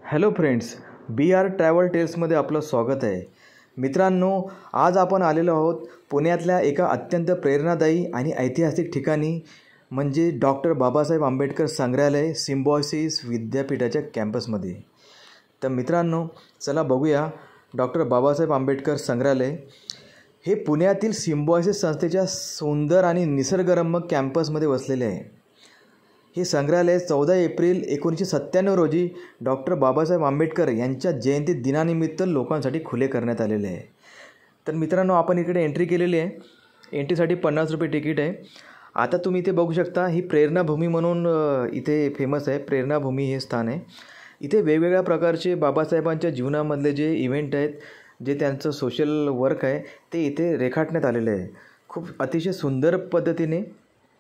Hello friends, बी R travel टेल्समध्ये आपलं स्वागत आहे. मित्रांनो, आज आपण आलेलो आहोत पुण्यातल्या एका अत्यंत प्रेरणादायी आणि ऐतिहासिक ठिकाणी, म्हणजे डॉक्टर बाबासाहेब आंबेडकर संग्रहालय सिम्बॉयसिस विद्यापीठाच्या कॅम्पसमध्ये. तर मित्रांनो, चला बघूया डॉक्टर बाबासाहेब आंबेडकर संग्रहालय हे पुण्यातील सिम्बॉयसिस संस्थेच्या सुंदर आणि निसर्गरम्य कॅम्पसमध्ये वसलेले आहे. हे संग्रहालय 14 एप्रिल 1997 रोजी डॉक्टर बाबासाहेब आंबेडकर यांच्या जयंती दिनानिमित्त लोकांसाठी खुले करण्यात आलेले आहे. तर मित्रांनो, आपण इकडे एंट्री केलेली आहे. एंट्रीसाठी 50 रुपये तिकीट आहे. आता तुम्ही इथे बघू शकता, ही प्रेरणाभूमी म्हणून इथे फेमस आहे. प्रेरणाभूमी हे स्थान आहे. इथे वेगवेगळ्या प्रकारचे बाबासाहेबांच्या जीवनामधले जे इव्हेंट आहेत, जे त्यांचं सोशल वर्क आहे, ते इथे रेखाटण्यात आलेलं आहे. खूप अतिशय सुंदर पद्धतीने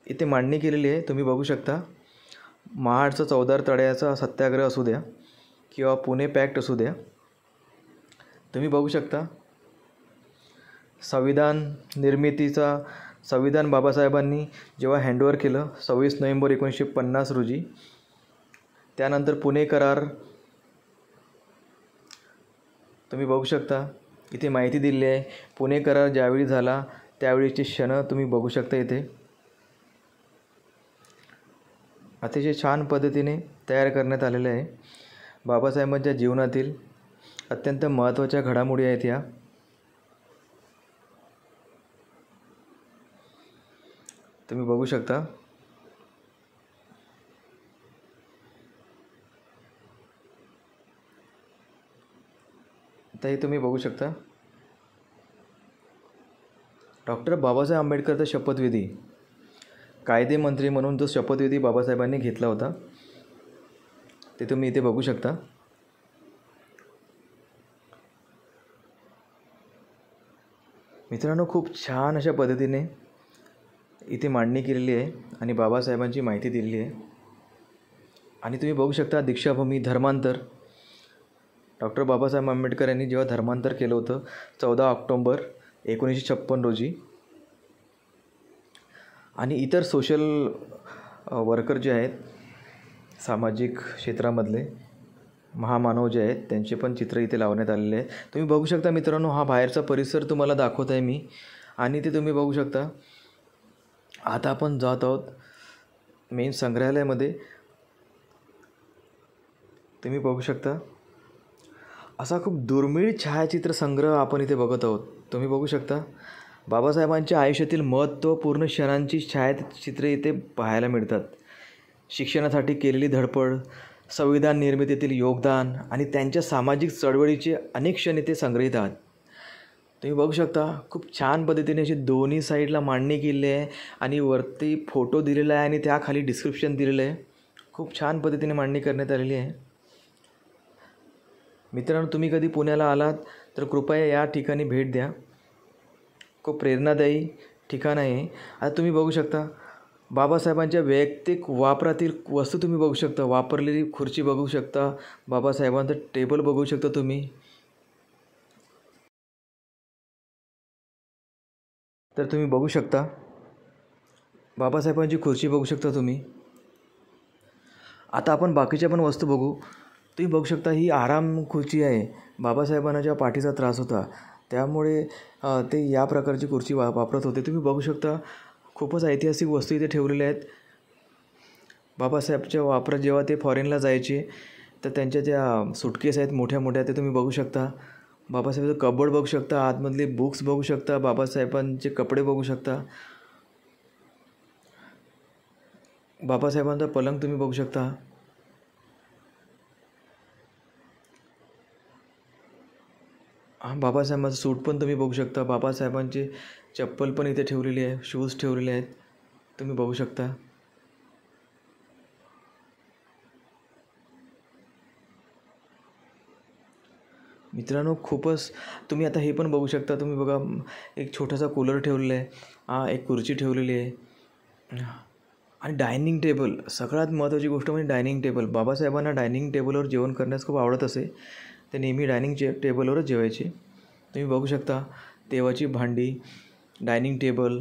इथे मांडणी केलेली आहे. तुम्ही बघू शकता. महाडचा चौदार तळ्याचा सत्याग्रह असू द्या किंवा पुणे पॅक्ट असू द्या, तुम्ही बघू शकता. संविधान निर्मितीचा संविधान बाबासाहेबांनी जेव्हा हँडओव्हर केलं 26 नोव्हेंबर 1950 रोजी. त्यानंतर पुणे करार तुम्ही बघू शकता. इथे माहिती दिली आहे. पुणे करार ज्यावेळी झाला त्यावेळीचे क्षण तुम्ही बघू शकता. इथे अतिशय छान पद्धतीने तयार करण्यात आलेलं आहे. बाबासाहेबांच्या जीवनातील अत्यंत महत्त्वाच्या घडामोडी आहेत या. तुम्ही बघू शकता. आता हे तुम्ही बघू शकता. डॉक्टर बाबासाहेब आंबेडकरचा शपथविधी, कायदेमंत्री म्हणून जो शपथविधी बाबासाहेबांनी घेतला होता ते तुम्ही इथे बघू शकता. मित्रांनो, खूप छान अशा पद्धतीने इथे मांडणी केलेली आहे आणि बाबासाहेबांची माहिती दिलेली आहे. आणि तुम्ही बघू शकता दीक्षाभूमी, धर्मांतर. डॉक्टर बाबासाहेब आंबेडकर यांनी जेव्हा धर्मांतर केलं होतं 14 ऑक्टोंबर 1956 रोजी. आणि इतर सोशल वर्कर जे आहेत, सामाजिक क्षेत्रामधले महामानव जे आहेत, त्यांचे पण चित्र इथे लावण्यात आलेले आहे. तुम्ही बघू शकता मित्रांनो, हा बाहेरचा परिसर तुम्हाला दाखवत आहे मी. आणि ते तुम्ही बघू शकता. आता आपण जात आहोत मेन संग्रहालयामध्ये. तुम्ही बघू शकता असा खूप दुर्मिळ छायाचित्र संग्रह आपण इथे बघत आहोत. तुम्ही बघू शकता बाबासाहेबांच्या आयुष्यातील महत्त्वपूर्ण क्षणांची छायाचित्रे इथे पाहायला मिळतात. शिक्षणासाठी केलेली धडपड, संविधान निर्मितीतील योगदान आणि त्यांच्या सामाजिक चळवळीचे अनेक क्षण इथे संग्रहित आहेत. तुम्ही बघू शकता. खूप छान पद्धतीने अशी दोन्ही साईडला मांडणी केलेली आहे आणि वरती फोटो दिलेला आहे आणि त्याखाली डिस्क्रिप्शन दिलेलं आहे. खूप छान पद्धतीने मांडणी करण्यात आलेली आहे. मित्रांनो, तुम्ही कधी पुण्याला आलात तर कृपया या ठिकाणी भेट द्या. खूप प्रेरणादायी ठिकाण आहे. आता तुम्ही बघू शकता बाबासाहेबांच्या वैयक्तिक वापरातील वस्तू तुम्ही बघू शकता. वापरलेली खुर्ची बघू शकता. बाबासाहेबांचं टेबल बघू शकता तुम्ही. तर तुम्ही बघू शकता बाबासाहेबांची खुर्ची बघू शकता तुम्ही. आता आपण बाकीच्या पण वस्तू बघू. तुम्ही बघू शकता ही आराम खुर्ची आहे. बाबासाहेबांना जेव्हा पाठीचा त्रास होता त्यामुळे ते या प्रकारची खुर्ची वापरत होते. तुम्ही बघू शकता खूपच ऐतिहासिक वस्तू इथे ठेवलेल्या आहेत. बाबासाहेबच्या वापरात जेव्हा ते फॉरेनला जायचे तर त्यांच्या ज्या सुटकेस आहेत मोठ्या मोठ्या, ते तुम्ही बघू शकता. बाबासाहेबांचं कबोर्ड बघू शकता. आतमधले बुक्स बघू शकता. बाबासाहेबांचे कपडे बघू शकता. बाबासाहेबांचा पलंग तुम्ही बघू शकता. बाबासाहेबांचं सूट पण तुम्ही बघू शकता. बाबासाहेबांची चप्पल पण इथे ठेवलेली आहे. शूज ठेवलेले आहेत. तुम्ही बघू शकता. मित्रांनो, खूपच तुम्ही आता हे पण बघू शकता. तुम्ही बघा, एक छोटासा कूलर ठेवलेला आहे. एक खुर्ची ठेवलेली आहे आणि डायनिंग टेबल. सगळ्यात महत्त्वाची गोष्ट म्हणजे डायनिंग टेबल. बाबासाहेबांना डायनिंग टेबलवर जेवण करण्यास खूप आवडत असे. ते नेहमी डायनिंग टेबलवरच जेवायचे. तुम्ही बघू शकता देवाची भांडी, डायनिंग टेबल,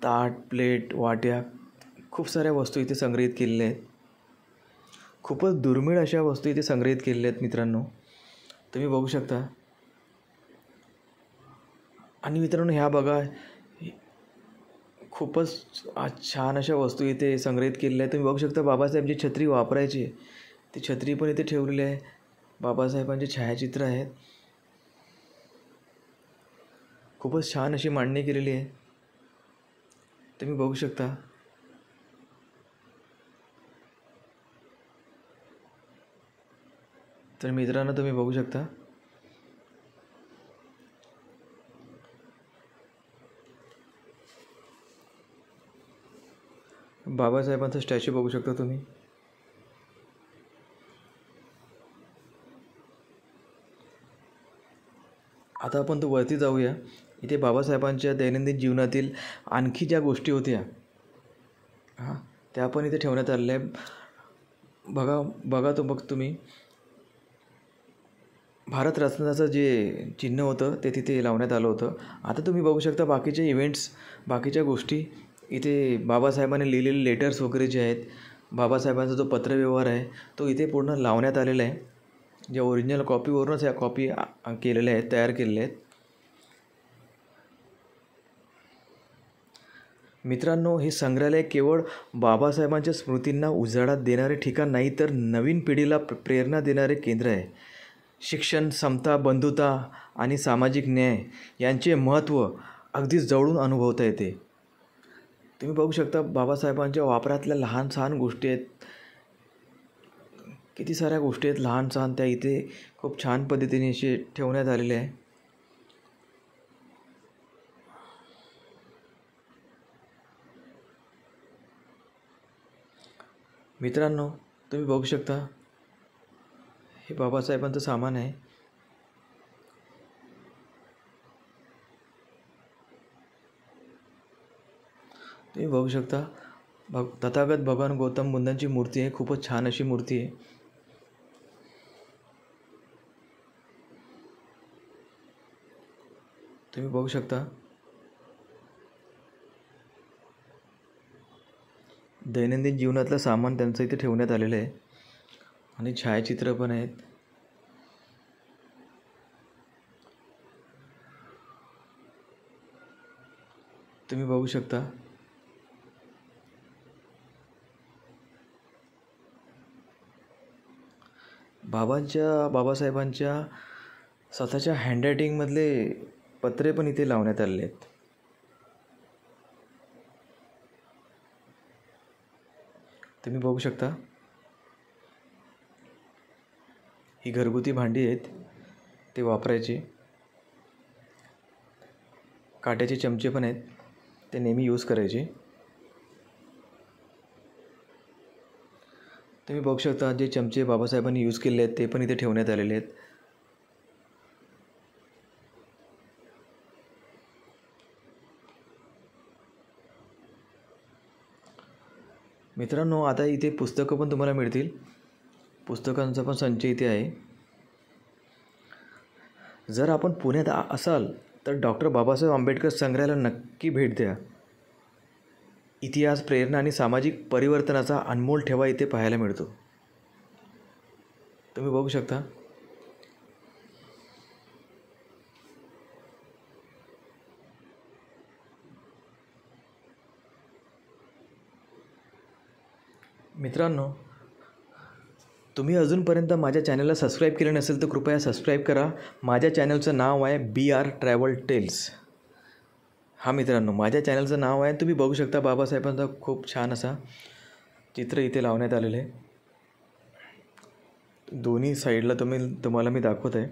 ताट, प्लेट, वाट्या, खूप साऱ्या वस्तू इथे संग्रहित केलेल्या आहेत. खूपच दुर्मिळ अशा वस्तू इथे संग्रहित केलेल्या आहेत मित्रांनो, तुम्ही बघू शकता. आणि मित्रांनो ह्या बघा, खूपच छान अशा वस्तू इथे संग्रहित केलेल्या आहेत. तुम्ही बघू शकता बाबासाहेब जी छत्री वापरायची ती छत्री पण इथे ठेवलेली आहे. बाबासाहेबांचे छायाचित्र आहेत. खूपच छान अशी मांडणी केलेली आहे, तुम्ही बघू शकता. तर मित्रांनो तुम्ही बघू शकता. बाबासाहेबांचा स्टॅच्यू बघू शकता तुम्ही. आता आपण तो वरती जाऊया. इथे बाबासाहेबांच्या दैनंदिन जीवनातील आणखी ज्या गोष्टी होत्या त्या पण इथे ठेवण्यात आलेल्या आहे. बघा तुम्ही भारतरत्नाचं जे चिन्ह होतं ते तिथे लावण्यात आलं होतं. आता तुम्ही बघू शकता बाकीचे इव्हेंट्स, बाकीच्या गोष्टी इथे बाबासाहेबांनी लिहिलेले लेटर्स वगैरे जे आहेत, बाबासाहेबांचा जो पत्रव्यवहार आहे तो इथे पूर्ण लावण्यात आलेला आहे. ज्या ओरिजिनल कॉपीवरूनच ह्या कॉपी केलेल्या आहेत, तयार केलेल्या आहेत. मित्रांनो हे संग्रहालय केवळ बाबासाहेबांच्या स्मृतींना उजाळा देणारे ठिकाण नाही, तर नवीन पिढीला प्रेरणा देणारे केंद्र आहे. शिक्षण, समता, बंधुता आणि सामाजिक न्याय यांचे महत्त्व अगदी जवळून अनुभवता येते. तुम्ही बघू शकता बाबासाहेबांच्या वापरातल्या लहान सहान गोष्टी आहेत, किती साऱ्या गोष्टी आहेत लहान सहान, त्या इथे खूप छान पद्धतीने असे ठेवण्यात आलेले आहे. मित्रांनो तुम्ही बघू शकता हे बाबासाहेबांचं सामान आहे. तुम्ही बघू शकता तथागत भगवान गौतम बुद्धांची मूर्ती आहे. खूपच छान अशी मूर्ती आहे. तुम्ही बघू शकता दैनंदिन जीवनातलं सामान त्यांचं इथे ठेवण्यात आलेलं आहे आणि छायाचित्र पण आहेत. तुम्ही बघू शकता बाबासाहेबांच्या स्वतःच्या हँडरायटिंगमधले पत्रे पण इथे लावण्यात आलेले आहेत. तुम्ही बघू शकता ही घरगुती भांडी आहेत, ते वापरायची. काट्याचे चमचे पण आहेत, ते नेहमी यूज करायचे. तुम्ही बघू शकता जे चमचे बाबासाहेबांनी यूज केले आहेत ते पण इथे ठेवण्यात आलेले आहेत. मित्रांनो आता इथे पुस्तकं पण तुम्हाला मिळतील. पुस्तकांचा पण संच इथे आहे. जर आपण पुण्यात असाल तर डॉक्टर बाबासाहेब आंबेडकर संग्रहालयाला नक्की भेट द्या. इतिहास, प्रेरणा आणि सामाजिक परिवर्तनाचा अनमोल ठेवा इथे पाहायला मिळतो. तुम्ही बघू शकता. मित्रांनो तुम्ही अजूनपर्यंत माझ्या चॅनलला सबस्क्राईब केलं नसेल तर कृपया सबस्क्राईब करा. माझ्या चॅनलचं नाव आहे BR ट्रॅव्हल टेल्स. मित्रांनो माझ्या चॅनलचं नाव आहे. तुम्ही बघू शकता बाबासाहेबांचा खूप छान असा चित्र इथे लावण्यात आलेलं आहे. दोन्ही साईडला तुम्हाला मी दाखवत आहे.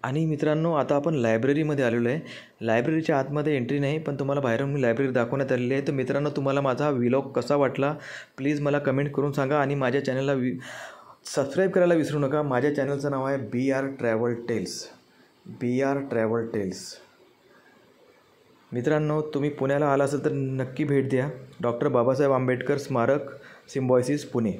आणि मित्रांनो आता आपण लायब्ररीमध्ये आलेलो आहे. लायब्ररीच्या आतमध्ये एंट्री नाही, पण तुम्हाला बाहेरून मी लायब्ररी दाखवण्यात आलेली आहे. तर मित्रांनो तुम्हाला माझा हा व्लॉग कसा वाटला प्लीज मला कमेंट करून सांगा. आणि माझ्या चॅनलला सबस्क्राईब करायला विसरू नका. माझ्या चॅनलचं नाव आहे BR travel tales. BR travel tales. मित्रांनो तुम्ही पुण्याला आला असेल तर नक्की भेट द्या. डॉक्टर बाबासाहेब आंबेडकर स्मारक, सिम्बॉयसिस, पुणे.